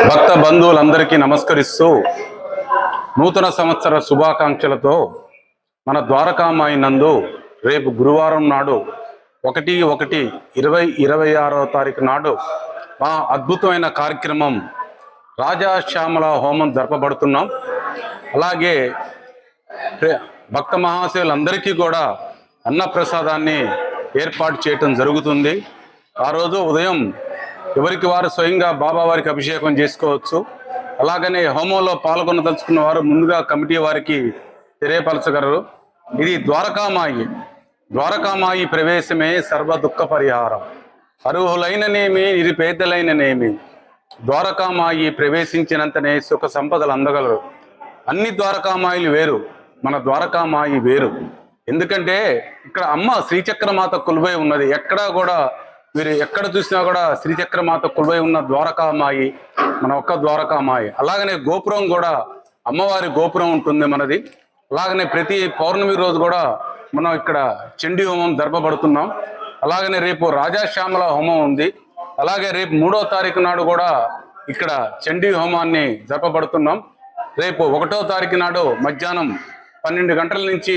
భక్త బంధువులందరికీ నమస్కరిస్తూ నూతన సంవత్సర శుభాకాంక్షలతో మన ద్వారకామాయి నందు రేపు గురువారం నాడు 1/1/2026 నాడు మా అద్భుతమైన కార్యక్రమం రాజశ్యామల హోమం జరపబడుతున్నాం. అలాగే భక్త మహాశయులందరికీ కూడా అన్నప్రసాదాన్ని ఏర్పాటు చేయటం జరుగుతుంది. ఆ రోజు ఉదయం ఎవరికి వారు స్వయంగా బాబావారికి అభిషేకం చేసుకోవచ్చు. అలాగనే హోమంలో పాల్గొనదలుచుకున్న వారు ముందుగా కమిటీ వారికి తెలియపరచగలరు. ఇది ద్వారకామాయి ప్రవేశమే సర్వ దుఃఖ పరిహారం. అర్హులైననేమి నిరుపేదలైననేమి ద్వారకామాయి ప్రవేశించినంతనే సుఖ సంపదలు అందగలరు. అన్ని ద్వారకామాయిలు వేరు, మన ద్వారకామాయి వేరు. ఎందుకంటే ఇక్కడ అమ్మ శ్రీచక్రమాత కొలువై ఉన్నది. ఎక్కడా కూడా మీరు ఎక్కడ చూసినా కూడా శ్రీచక్రమాత కొలువై ఉన్న ద్వారకామాయి మన ఒక్క ద్వారకామాయి. అలాగనే గోపురం కూడా అమ్మవారి గోపురం ఉంటుంది మనది. అలాగనే ప్రతి పౌర్ణమి రోజు కూడా మనం ఇక్కడ చండీ హోమం జరపబడుతున్నాం. అలాగనే రేపు రాజశ్యామల హోమం ఉంది. అలాగే రేపు 3వ తారీఖు నాడు కూడా ఇక్కడ చండీ హోమాన్ని జరపబడుతున్నాం. రేపు 1వ తారీఖు నాడు మధ్యాహ్నం 12 గంటల నుంచి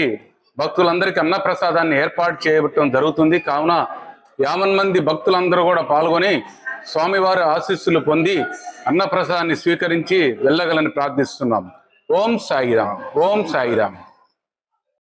భక్తులందరికీ అన్నప్రసాదాన్ని ఏర్పాటు చేయబట్టడం జరుగుతుంది. కావున 50 మంది భక్తులందరూ కూడా పాల్గొని స్వామివారి ఆశీస్సులు పొంది అన్నప్రసాదాన్ని స్వీకరించి వెళ్ళగలని ప్రార్థిస్తున్నాం. ఓం సాయిరామ్, ఓం సాయిరామ్.